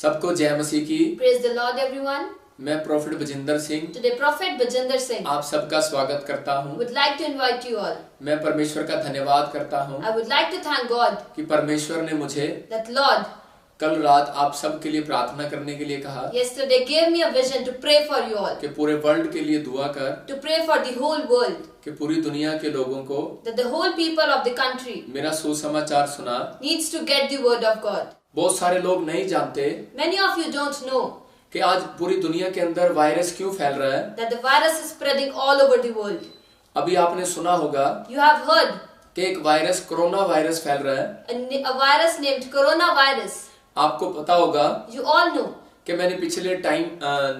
सबको जय मसीह की। Praise the Lord, everyone. मैं prophet Bajinder Singh Today, Prophet Bajinder Singh आप सबका स्वागत करता हूँ। would like to invite you all. मैं परमेश्वर का धन्यवाद करता हूँ I would like to thank God कि परमेश्वर ने मुझे that Lord कल रात आप सबके लिए प्रार्थना करने के लिए कहा yesterday gave me a vision to pray for you all, कि पूरे वर्ल्ड के लिए दुआ कर, to pray for the whole world, कि पूरी दुनिया के लोगों को that the whole people of the country मेरा सुसमाचार सुना। needs to get the word of God. बहुत सारे लोग नहीं जानते Many of you don't know कि आज पूरी दुनिया के अंदर वायरस क्यों फैल रहा है। that the virus is spreading all over the world. अभी आपने सुना होगा You have heard कि एक वायरस कोरोना वायरस फैल रहा है। a virus named coronavirus. आपको पता होगा You all know कि मैंने पिछले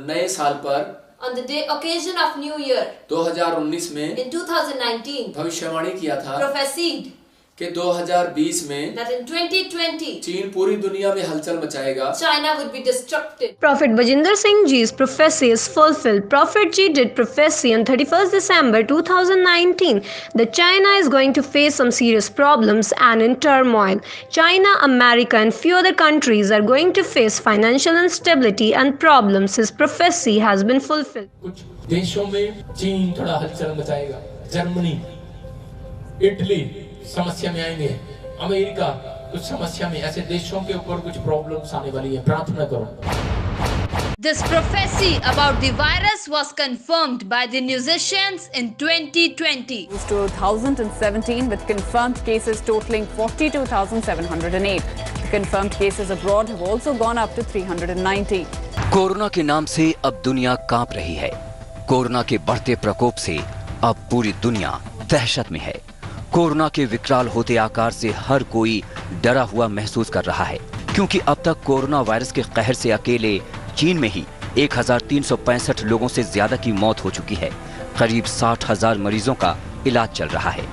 नए साल पर on the occasion of New Year 2019 में in 2019 भविष्यवाणी किया था prophesied कि 2020 में that in 2020 चीन पूरी दुनिया में हलचल मचाएगा। China would be destructive. Prophet Bajinder Singh Ji's prophecy is fulfilled. Prophet Ji did prophecy on 31st December 2019 that China is going to face some serious problems and in turmoil. China, America and few other countries are going to face financial instability and problems. His prophecy has been fulfilled. कुछ देशों में चीन थोड़ा हलचल मचाएगा, Germany, Italy समस्या में आएंगे, America कुछ समस्या में, ऐसे देशों के ऊपर कुछ प्रॉब्लम्स आने वाली है। प्रार्थना करो। This prophecy about the virus was confirmed by the musicians in 2020. To 1,017 with confirmed cases totaling 42,708. The confirmed cases abroad have also gone up to 390. Corona के नाम से अब दुनिया कांप रही है। कोरोना के बढ़ते प्रकोप से अब पूरी दुनिया दहशत में है। कोरोना के विकराल होते आकार से हर कोई डरा हुआ महसूस कर रहा है, क्योंकि अब तक कोरोना वायरस के कहर से अकेले चीन में ही 1,365 लोगों से ज्यादा की मौत हो चुकी है। करीब 60,000 मरीजों का इलाज चल रहा है।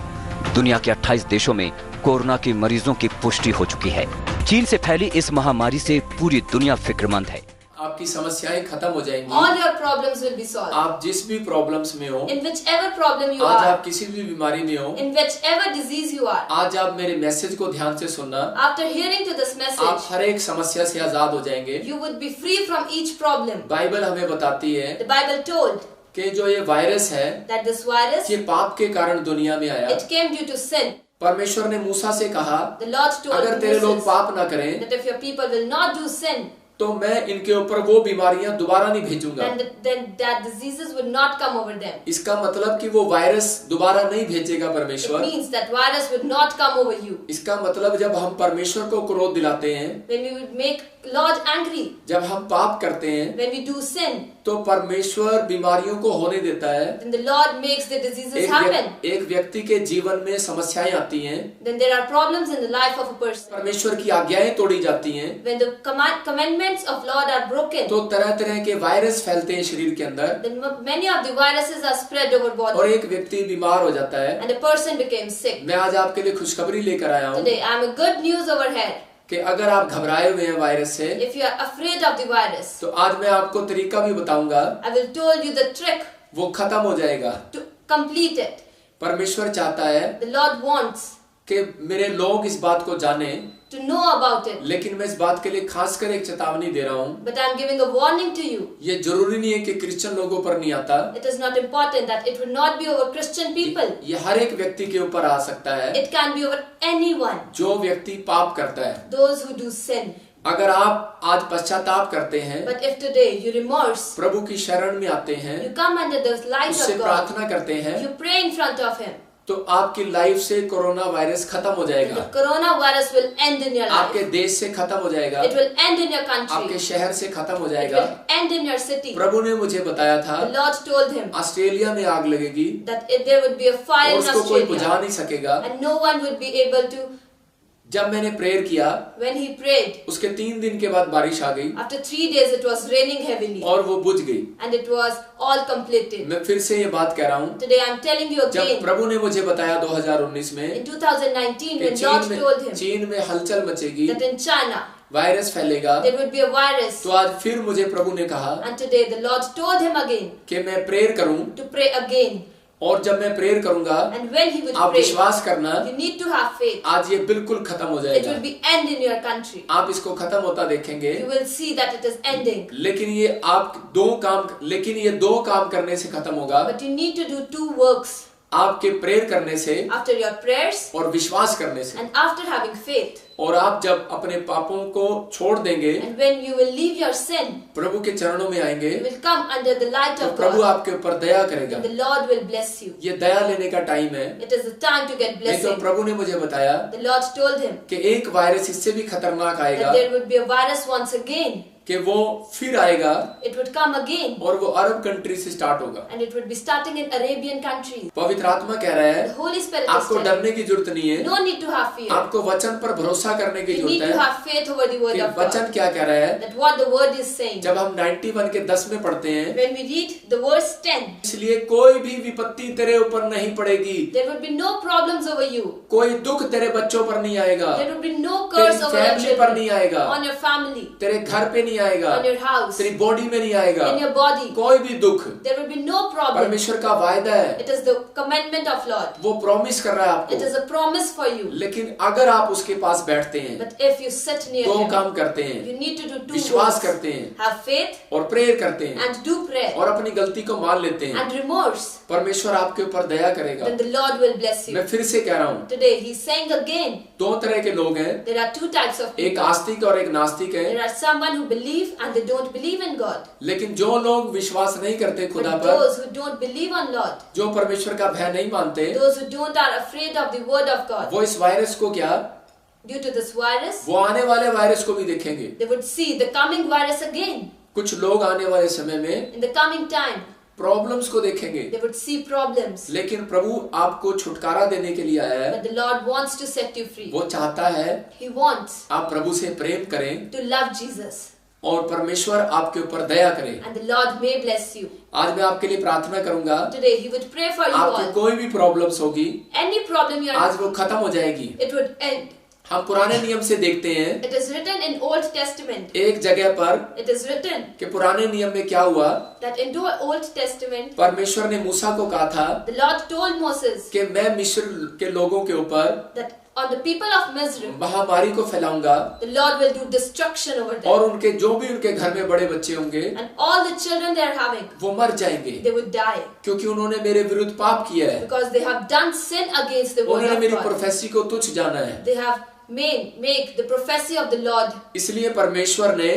दुनिया के 28 देशों में कोरोना के मरीजों की पुष्टि हो चुकी है। चीन से फैली इस महामारी से पूरी दुनिया फिक्रमंद है। आपकी समस्याएं खत्म हो जाएंगी। All your problems will be solved. आप जिस भी प्रॉब्लम्स में हो, In whichever problem you आज are, आप किसी भी बीमारी में हो, in whichever disease you are, आज आप मेरे मैसेज को ध्यान से सुनना। after hearing to this आप message, हर एक समस्या से आजाद हो जाएंगे। you would be free from each problem. Bible हमें बताती है The Bible told कि जो ये वायरस है, that this virus, ये पाप के कारण दुनिया में आया। it came due to sin. परमेश्वर ने मूसा से कहा, The Lord told अगर तेरे लोग Moses पाप ना करें that if your people will not do sin, तो मैं इनके ऊपर वो बीमारियां दोबारा नहीं भेजूंगा। then that diseases would not come over them. इसका मतलब कि वो वायरस दोबारा नहीं भेजेगा It परमेश्वर। means that virus would not come over you. इसका मतलब जब हम परमेश्वर को क्रोध दिलाते हैं, When we would make Lord angry, जब हम पाप करते हैं, when we do sin, तो परमेश्वर बीमारियों को होने देता है। then the Lord makes the diseases happen. एक व्यक्ति के जीवन में समस्याएं आती हैं, Then there are problems in the life of a person. परमेश्वर की आज्ञाएं तोड़ी जाती हैं, When the commandments of Lord are broken, तो तरह तरह के वायरस फैलते हैं शरीर के अंदर, then many of the viruses are spread over और body, एक व्यक्ति बीमार हो जाता है। and a person becomes sick. मैं आज आपके लिए खुशखबरी लेकर आया हूँ Today, I am a good news over here. कि अगर आप घबराए हुए हैं वायरस से, If you are afraid of the virus, तो आज मैं आपको तरीका भी बताऊंगा, I will tell you the trick वो खत्म हो जाएगा। to complete it. परमेश्वर चाहता है The Lord wants कि मेरे लोग इस बात को जाने, to know about it, लेकिन मैं इस बात के लिए खासकर एक चेतावनी दे रहा हूँ। but I am giving a warning to you. ये जरूरी नहीं है कि क्रिश्चियन लोगों पर नहीं आता, It is not important that it would not be over Christian people. ये हर एक व्यक्ति के ऊपर आ सकता है It can be over anyone, जो व्यक्ति पाप करता है। those who do sin. अगर आप आज पश्चाताप करते हैं, But if today you remorse, प्रभु की शरण में आते हैं, you come under the light उससे of God, प्रार्थना करते हैं, you pray in front of Him, तो आपकी लाइफ से कोरोना वायरस खत्म हो the जाएगा, coronavirus will end in your आपके life. देश से खत्म हो जाएगा, It will end in your आपके country. शहर से खत्म हो It जाएगा। will end in your city. प्रभु ने मुझे बताया था The Lord told him Australia में आग लगेगी that there would be a fire और in उसको कोई बुझा Australia नहीं सकेगा। and no one would be able to. जब मैंने प्रेयर किया, When he prayed, उसके 3 दिन के बाद बारिश आ गई after 3 days it was raining heavily और वो बुझ गई। and it was all completed. मैं फिर से ये बात कह रहा हूँ, Today I am telling you जब again, प्रभु ने मुझे बताया 2019 में in 2019 कि when Lord told him चीन में हलचल मचेगी, that in China वायरस फैलेगा, there would be a virus, तो आज फिर मुझे प्रभु ने कहा and today the Lord told him again कि मैं प्रेयर करूं to pray again और जब मैं प्रेयर करूंगा, And when he would आप pray, विश्वास करना, you need to have faith. आज ये बिल्कुल खत्म हो It जाएगा। will be end in your country. आप इसको खत्म होता देखेंगे, You will see that it is ending. लेकिन ये दो काम करने से खत्म होगा। But you need to do 2 works. आपके प्रेयर करने से After your prayers और विश्वास करने से। and after having faith. और आप जब अपने पापों को छोड़ देंगे, And when you will leave your sin, प्रभु के चरणों में आएंगे, you will come under the light तो of प्रभु God. आपके ऊपर दया करेगा। And the Lord will bless you. ये दया लेने का टाइम है। It is the time to get नहीं तो blessing. प्रभु ने मुझे बताया The Lord told him कि एक वायरस इससे भी खतरनाक आएगा, that there would be a virus once again. कि वो फिर आएगा It would come again. और वो अरब कंट्री से स्टार्ट होगा। And it would be starting in Arabian countries. पवित्र आत्मा कह रहा है, The Holy Spirit is आपको telling डरने की जरूरत नहीं है, no need to have fear. आपको वचन पर भरोसा करने की You need जरूरत to है have faith over the word कि of God. वचन क्या कह रहा है। That what the word is saying. जब हम 91 के 10 में पढ़ते हैं, When we read the verse 10, इसलिए कोई भी विपत्ति तेरे ऊपर नहीं पड़ेगी, there would be no problems over you. कोई दुख तेरे बच्चों पर नहीं आएगा, There would be no curse तेरी over your फैमिली पर नहीं children, आएगा, on your family, तेरे घर पे नहीं आएगा, on your house, तेरी बॉडी में नहीं आएगा, in your body. कोई भी दुख। There will be no problem. परमेश्वर का वायदा है, It is the commandment of Lord. वो प्रॉमिस कर रहा है It is आपको। a promise for you. लेकिन अगर आप उसके पास बैठते हैं, But if you sit near दो him, काम करते you हैं, need to do 2 विश्वास works. करते हैं Have faith और प्रेयर करते हैं and do prayer और अपनी गलती को मान लेते हैं, and remorse. परमेश्वर आपके ऊपर दया करेगा। Then the Lord will bless you. मैं फिर से कह रहा हूँ, Today he's saying again, 2 तरह के लोग हैं, there are 2 types of एक people. आस्तिक और एक नास्तिक है। There are someone who believe and they don't believe in God. लेकिन जो लोग विश्वास नहीं करते खुदा But पर, those who don't believe on Lord, जो परमेश्वर का भय नहीं मानते, those who don't are afraid of the word of God, वो इस वायरस को क्या, due to this virus, वो आने वाले वायरस को भी देखेंगे। they would see the coming virus again. कुछ लोग आने वाले समय में In the coming time, problems को देखेंगे, they would see problems. लेकिन प्रभु आपको छुटकारा देने के लिए आया है। But the Lord wants to set you free. वो चाहता है He wants आप प्रभु से प्रेम करें to love Jesus. और परमेश्वर आपके ऊपर दया करे। And the Lord may bless you. आज मैं आपके लिए प्रार्थना करूंगा, Today He would pray for you आपकी all. कोई भी प्रॉब्लम्स होगी, Any problem you आज are, वो खत्म हो जाएगी। it would end. हम पुराने नियम से देखते हैं, It is written in Old Testament. एक जगह पर It is written कि पुराने नियम में क्या हुआ, that in the Old Testament, परमेश्वर ने मूसा को कहा था the Lord told Moses कि मैं मिस्र के लोगों के ऊपर that on the people of Mizraim, महामारी को फैलाऊंगा the Lord will do destruction over them. और उनके जो भी उनके घर में बड़े बच्चे होंगे And all the children they are having, वो मर जाएंगे, they would die. क्योंकि उन्होंने मेरे विरुद्ध पाप किया है, Because they have done sin against the word उन्होंने of मेरी God. प्रोफेसी को तुच्छ जाना है। They have make the prophecy of the Lord. इसलिए परमेश्वर ने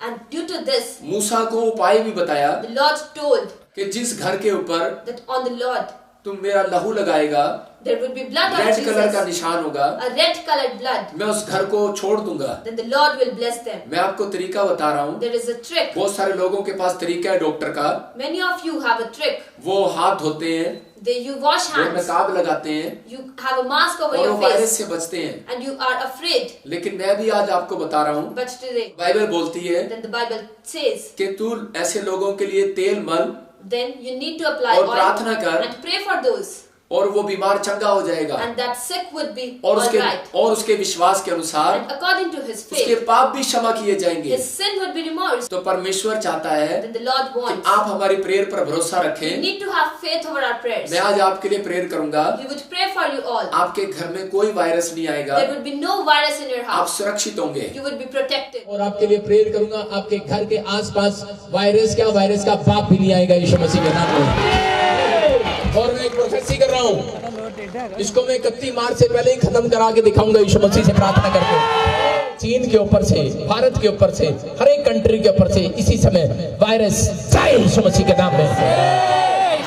And due to this, मूसा को उपाय भी बताया the Lord told कि जिस घर के ऊपर that on the Lord तुम मेरा लहू लगाएगा, there would be blood of red colour का Jesus, निशान होगा, a red colored blood. मैं उस घर को छोड़ दूंगा। Then the Lord will bless them. मैं आपको तरीका बता रहा हूँ, There is a trick. बहुत सारे लोगों के पास तरीका है डॉक्टर का, Many of you have a trick. वो हाथ धोते हैं, You wash वो hands. नकाब लगाते हैं You have a mask over और your वो वायरस face. से बचते हैं। And you are afraid. लेकिन मैं भी आज आपको बता रहा हूँ, But today, बाइबल बोलती है then the Bible says, कि तू ऐसे लोगों के लिए तेल मल then you need to apply और oil प्रार्थना कर, and pray for those. और वो बीमार चंगा हो जाएगा And that sick would be और alright. उसके विश्वास के अनुसार And according to his उसके faith, पाप भी क्षमा किए जाएंगे। his sin would be removed. तो परमेश्वर चाहता है Then the Lord कि wants. आप हमारी प्रेयर पर भरोसा You रखें। need to have faith over our prayers. मैं आज आपके लिए प्रेयर करूंगा, He would pray for you all. आपके घर में कोई वायरस नहीं आएगा, There would be no virus in your आप house. सुरक्षित होंगे। You would be protected. और आपके लिए प्रेयर करूंगा, आपके घर के आसपास वायरस का बाप भी नहीं आएगा यीशु मसीह के नाम में। और मैं एक प्रोफेसी कर रहा हूँ, इसको मैं 31 मार्च से पहले ही खत्म करा के दिखाऊंगा यीशु मसीह से प्रार्थना करके। चीन के ऊपर से, भारत के ऊपर से, हर एक कंट्री के ऊपर से इसी समय वायरस जाए यीशु मसीह के नाम में।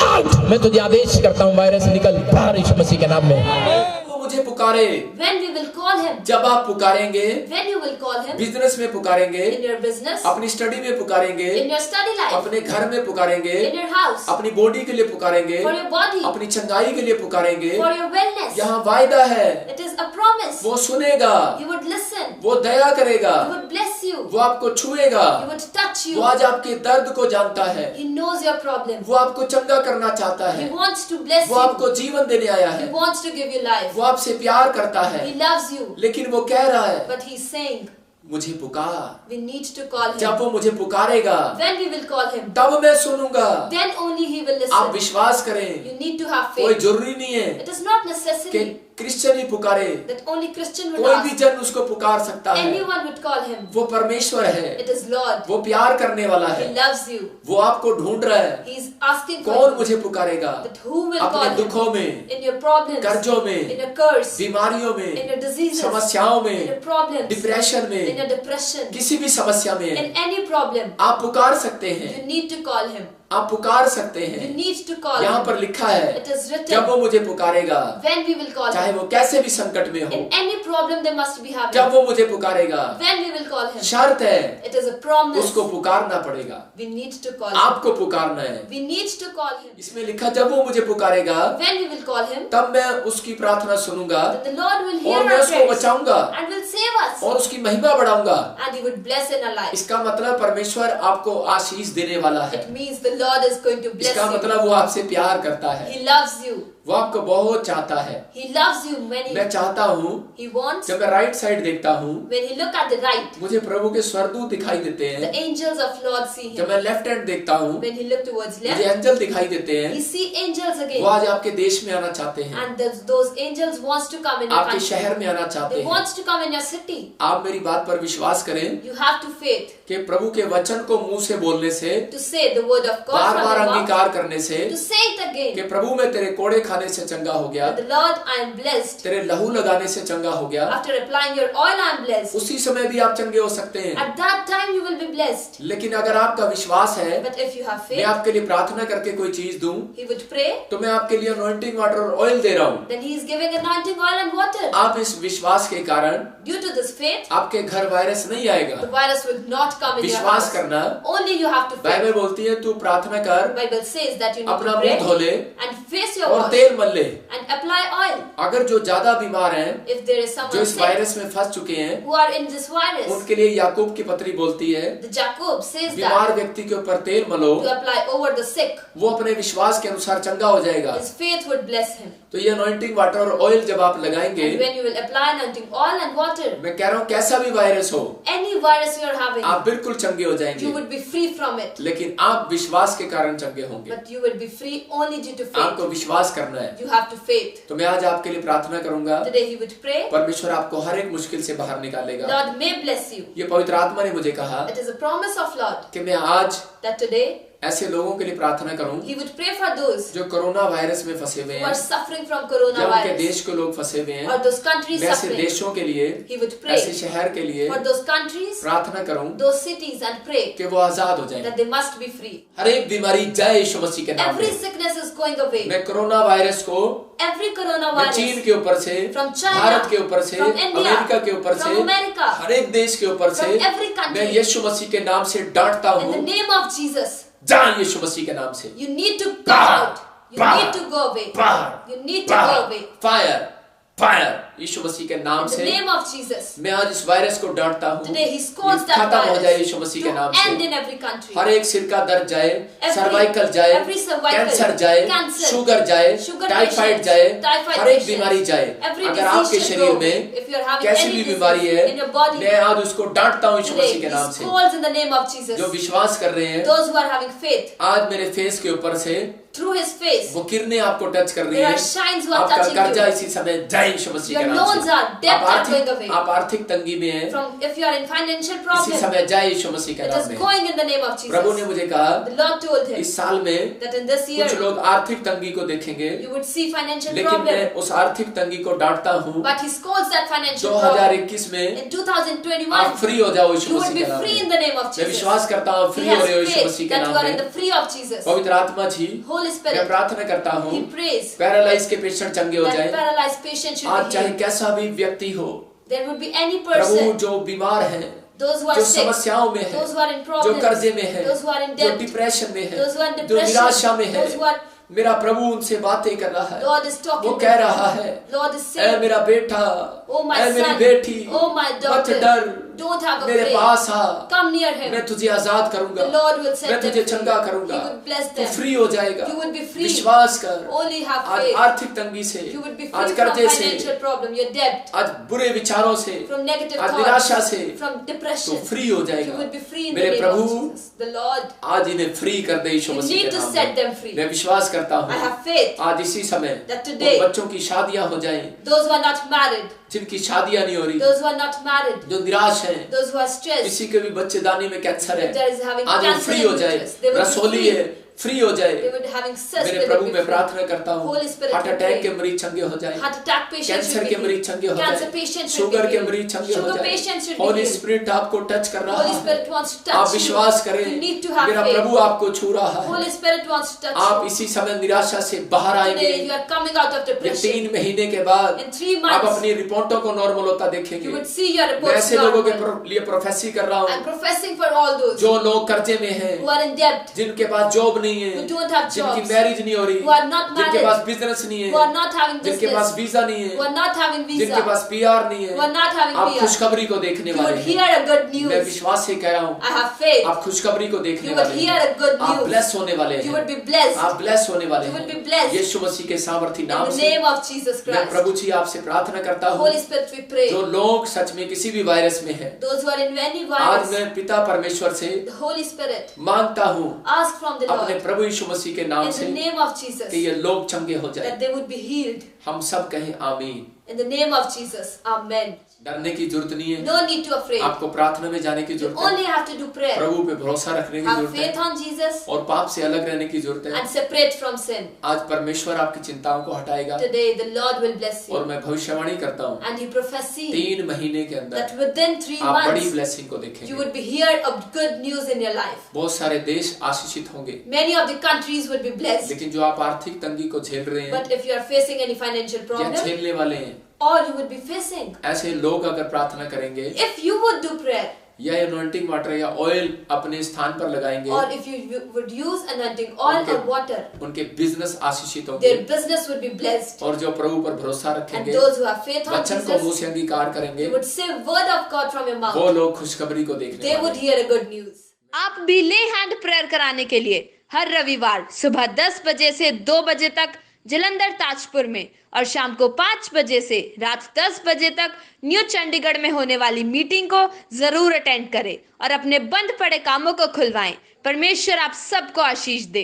आउट! मैं तुझे आदेश करता हूँ, वायरस निकल बाहर यीशु मसीह के नाम में। वो मुझे पुकारे, When we will call him, जब आप पुकारेंगे, when you will call him, business में पुकारेंगे, in your business, अपनी स्टडी में पुकारेंगे, in your study life, अपने घर में पुकारेंगे, in your house, अपनी बॉडी के लिए पुकारेंगे, for your body, अपनी चंगाई के लिए पुकारेंगे। for your wellness. यहाँ वायदा है, It is a promise. वो सुनेगा, He would listen. वो दया करेगा, He would bless you. वो आपको छुएगा, He would touch वो you. आज आपके दर्द को जानता है, He knows your problem. वो आपको चंगा करना चाहता He है, wants to bless वो आपको you. जीवन देने आया He है, wants to give you life. वो आपसे प्यार करता है, He loves you. लेकिन वो कह रहा है But he's saying, मुझे पुकार, We need to call जब him. वो मुझे पुकारेगा When we will call him, तब मैं सुनूंगा। then only he will आप listen. विश्वास करें, You need to have कोई faith. जरूरी नहीं है It is not कि necessary क्रिश्चियन ही पुकारे, that only Christian will कोई भी ask. जन उसको पुकार सकता है। Anyone would call him. वो परमेश्वर है, It is Lord. वो प्यार करने वाला He है, loves you. वो आपको ढूंढ रहा है। He is asking for कौन you. मुझे पुकारेगा? That who will अपने call him? दुखों में, In your problems, कर्जों में, in your curse, बीमारियों in में, your diseases, समस्याओं in your में, problems, डिप्रेशन in में, your depression, किसी भी समस्या में in any problem, आप पुकार सकते हैं। you need to call him. आप पुकार सकते You हैं। need to call यहाँ him. पर लिखा है, It is written. जब वो मुझे पुकारेगा, When we will call चाहे him. वो कैसे भी संकट में हो, In any problem they must be having. जब वो मुझे पुकारेगा, When we will call him. शर्त है It is a promise. उसको पुकारना पड़ेगा। We need to call him. आपको पुकारना है। We need to call him. इसमें लिखा, जब वो मुझे पुकारेगा When we will call him, तब मैं उसकी प्रार्थना सुनूंगा then the Lord will और hear मैं our उसको prayers बचाऊंगा and will save us. और उसकी महिमा बढ़ाऊंगा। And he would bless in our life. इसका मतलब परमेश्वर आपको आशीष देने वाला है। It means the Lord is going to bless इसका you. मतलब वो आपसे प्यार करता है, He loves you. वो आपको बहुत चाहता है। He loves you many. मैं चाहता हूँ, He wants. जब मैं राइट साइड देखता हूँ, When he look at the right, मुझे प्रभु के स्वर्गदूत दिखाई देते the हैं। angels of Lord see जब him. मैं लेफ्ट हैंड देखता हूँ, When he look towards मुझे left, एंजल दिखाई देते हैं। he see angels वो again. आज आपके देश में आना चाहते हैं, And those angels wants to come in your आपके country. शहर में आना चाहते They हैं। wants to come in your city. आप मेरी बात पर विश्वास करें You have to faith कि प्रभु के वचन को मुंह से बोलने से, to say the word of God bar from bar your mouth, अंगीकार करने से to say it कि again. प्रभु मैं तेरे कोड़े खाने से चंगा हो गया, The Lord, I am blessed. तेरे लहू लगाने से चंगा हो गया, After applying your oil, I am blessed. उसी समय भी आप चंगे हो सकते हैं। At that time, you will be blessed. लेकिन अगर आपका विश्वास है, But if you have मैं faith, आपके लिए प्रार्थना करके कोई चीज दूं, he would pray. तो मैं आपके लिए अनॉइंटिंग वाटर और ऑयल दे रहा हूँ। Then he is giving anointing oil and water. आप इस विश्वास के कारण Due to this faith, आपके घर वायरस नहीं आएगा। the virus will not come in your विश्वास house. करना। Only you have to faith. Bible बोलती है, तू प्रार्थना कर, Bible says that you need अपना to मुंह धो pray ले and face your और wash तेल मल ले। and apply oil. अगर जो ज्यादा बीमार हैं, If there is जो someone इस sick वायरस में फंस चुके हैं, who are in this virus, उनके लिए याकूब की पत्री बोलती है, the Jacob says बीमार that व्यक्ति के ऊपर तेल मलो, to apply over the sick, वो अपने विश्वास के अनुसार चंगा हो जाएगा। his faith would bless him. तो ये अनॉइंटिंग वाटर और ऑयल जब आप लगाएंगे, And when you will apply anointing oil and water, मैं कह रहा हूँ कैसा भी वायरस हो, any virus you are having, आप बिल्कुल चंगे हो you जाएंगे। would be free from it. लेकिन आप विश्वास के कारण चंगे होंगे। But you will be free only due to आपको faith. विश्वास करना है। You have to faith. तो मैं आज आपके लिए प्रार्थना करूंगा, Today he would pray. परमेश्वर आपको हर एक मुश्किल से बाहर निकालेगा। Lord may bless you. ये पवित्र आत्मा ने मुझे कहा It is a promise of Lord कि मैं आज that today ऐसे लोगों के लिए प्रार्थना करूं he would pray for those जो कोरोना वायरस में फंसे हुए who are हैं, suffering from या उनके coronavirus देश के लोग फंसे हुए or हैं, those countries मैं ऐसे suffering. देशों के लिए, He would pray ऐसे शहर के लिए for those countries, प्रार्थना करूं those cities and pray कि वो आजाद हो जाएं। that they must be free. हर एक बीमारी जाए यीशु मसीह के नाम Every में। sickness is going away. मैं कोरोना वायरस को Every मैं चीन coronavirus के ऊपर से, from China, भारत के ऊपर से, from India, अमेरिका के ऊपर से, from America, हर एक देश के ऊपर से from every country, मैं यीशु मसीह के नाम से डांटता in the हूँ, name of Jesus, जा यीशु मसीह के नाम से। you need to come बाहर, out. You बाहर, need to go away. बाहर, You need to go बाहर, away. फायर, फायर, यीशु मसीह के नाम In the से name of Jesus. मैं आज इस वायरस को डांटता हूँ, Today he scolds that खत्म हो जाए virus यीशु मसीह के नाम to end से। in every country. हर एक सिर का दर्द जाए, Every- सर्वाइकल जाए, every cervical, कैंसर जाए, cancer, शुगर जाए, sugar टाइफाइड patients, जाए, typhoid हर एक patients, बीमारी जाए। every अगर disease आपके should शरीर go. में If you are having कैसी any भी disease बीमारी है, in your body, मैं आज उसको डांटता हूँ यीशु today मसीह के नाम he से। calls in the name of Jesus. जो विश्वास कर रहे हैं, Those who are having faith, आज मेरे फेस के ऊपर से through his face, वो किरणें आपको टच कर रही there है। are shines who are आपका touching कर्जा you. इसी समय जाए यीशु मसीह के Your नाम loans से। are, debts are going away. आप आर्थिक तंगी में हैं, From if you are in financial इसी problem, समय जाए यीशु मसीह के it नाम is में। going in the name of प्रभु ने Jesus. मुझे कहा, The Lord told him इस साल में that in this year कुछ लोग आर्थिक तंगी को देखेंगे, you would see financial लेकिन मैं problem, उस आर्थिक तंगी को डांटता हूँ। but he scolds that financial problem. 2021 में In 2021, आप फ्री हो जाओ यीशु you would मसीह be के नाम free in में। the name of मैं Jesus. विश्वास करता हूँ He फ्री हो has रहे हो यीशु faith मसीह के that you नाम are in में। the free of Jesus. पवित्र आत्मा जी, Holy मैं Spirit, प्रार्थना करता हूँ, he prays पैरालाइज के पेशेंट चंगे हो that जाए। paralyzed patient should आज be चाहे healed. कैसा भी व्यक्ति हो, There would be any Prabhu person, जो बीमार है, those who are जो sick, समस्याओं में है, those who are in जो problems, कर्जे में है, those who are in जो debt, डिप्रेशन में है, those who are in जो निराशा में depression, है, those who are, मेरा प्रभु उनसे बातें कर रहा है। Lord is talking वो to कह them. रहा है, Lord is ऐ saying, मेरा बेटा, Oh my ऐ मेरी son, बेटी, oh my मत daughter, डर, Don't have a मेरे faith. पास आ, Come near him. मैं तुझे आजाद करूंगा, The Lord will set मैं them तुझे free. चंगा करूंगा, He would bless तू them. फ्री हो जाएगा, You would be free. विश्वास कर, Only have आज faith. आर्थिक तंगी से, You would be आज free from कर्जे से, financial problem, your debt, आज बुरे विचारों से, from negative आज thoughts, निराशा से, from तू depression. फ्री हो You जाएगा। would be free in the मेरे name Prabhu of Jesus. The Lord, आज इन्हें फ्री कर दे यीशु you मसीह need के to नाम set में। them free. मैं विश्वास करता I हूँ have faith आज इसी समय that today, उन बच्चों की शादियां हो जाएं those who are not married, जिनकी शादियां नहीं हो रही, those who are not married, जो निराश हैं, those who are stressed, किसी के भी बच्चेदानी में कैंसर है, there is having आज वो cancer फ्री in हो जाए, uterus. They would be रसोली free. है, फ्री हो जाए। They would having sex मेरे with प्रभु them मैं be प्रार्थना free. करता हूँ Holy Spirit, heart we attack के pray. मरीज चंगे हो जाए, Heart attack patients cancer should के be मरीज healed. चंगे हो Cancer जाए, patients should be शुगर के healed. मरीज चंगे हो Sugar जाए। patients should be Holi healed. Spirit आपको टच कर रहा Holy है, Spirit wants to आप touch you. विश्वास करें, You need to have मेरा faith. प्रभु आपको छू रहा है। Holy Spirit wants to touch आप you. इसी समय निराशा से बाहर आएंगे। Today you are coming out of ये depression. 3 महीने के बाद In 3 आप months, अपनी रिपोर्टों को नॉर्मल होता देखेंगे। you would see your मैं reports ऐसे लोगों के normal. लिए प्रोफेसी कर रहा I'm हूँ professing for all those जो लोग कर्जे में हैं, who are in debt, जिनके पास जॉब नहीं है, who don't have जिनकी jobs, मैरिज नहीं हो रही, who are not जिनके married, पास बिजनेस नहीं who are है, not having जिनके पास business, वीजा नहीं who है, are not having जिनके visa, पास पीआर नहीं who are है, not having आप PR. खुशखबरी को देखने You वाले would हैं। hear a good मैं news. विश्वास से कह रहा हूँ I have faith. आप खुशखबरी को देखने You would वाले hear हैं, a good आप news. ब्लेस होने वाले You would हैं, be blessed. आप ब्लेस होने वाले You would be हैं blessed. यीशु मसीह के सामर्थी In नाम the से। name of Jesus मैं Christ. प्रभु जी आपसे प्रार्थना करता हूँ Holy Spirit, we pray. जो लोग सच में किसी भी वायरस में हैं, Those who are in any आज virus, मैं पिता परमेश्वर से the Holy Spirit, मांगता हूँ ask from the अपने Lord प्रभु यीशु मसीह के नाम in से the name of Jesus कि ये लोग चंगे हो जाए। that they would be healed. हम सब कहें आमीन। In the name of Jesus. Amen. डरने की जरूरत नहीं है, No need to afraid. आपको प्रार्थना में जाने की You जरूरत है, only have to do prayer. प्रभु पे भरोसा रखने की Have जरूरत faith है on Jesus और पाप से अलग रहने की जरूरत है। and separate from sin. आज परमेश्वर आपकी चिंताओं को हटाएगा Today the Lord will bless और you. मैं भविष्यवाणी करता हूँ And he prophesied 3 महीने के अंदर that within 3 आप बड़ी months ब्लेसिंग को you देखेंगे। would be hear of good news in your life. बहुत सारे देश आशीषित होंगे, Many of the countries would be blessed. लेकिन जो आप आर्थिक तंगी को झेल रहे हैं But if you are facing any financial या problem, झेलने वाले हैं, or you would be facing, ऐसे लोग अगर प्रार्थना करेंगे if you would do prayer, या एनॉइंटिंग वाटर या ऑयल अपने स्थान पर लगाएंगे, or if you would use anointing oil or water, उनके बिजनेस आशीषित होंगे their business would be blessed. और जो प्रभु पर भरोसा And रखेंगे, those who have faith on वचन को मुंह Jesus, से अंगीकार करेंगे, you would say word of God from your वो mouth. लोग खुशखबरी को देखने They would वाले। hear a good news. आप भी ले हैंड प्रेयर कराने के लिए हर रविवार सुबह 10 बजे से 2 बजे तक जलंधर ताजपुर में और शाम को 5 बजे से रात 10 बजे तक न्यू चंडीगढ़ में होने वाली मीटिंग को जरूर अटेंड करें और अपने बंद पड़े कामों को खुलवाएं। परमेश्वर आप सबको आशीष दे।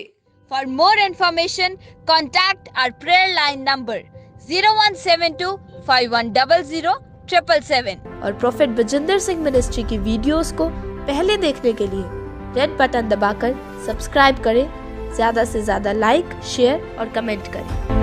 For more information contact our prayer line number 0172 5100 777 और प्रोफेट बजिंदर सिंह मिनिस्ट्री की वीडियोस को पहले देखने के लिए रेड बटन दबाकर सब्सक्राइब करें, ज्यादा से ज्यादा लाइक, शेयर और कमेंट करें।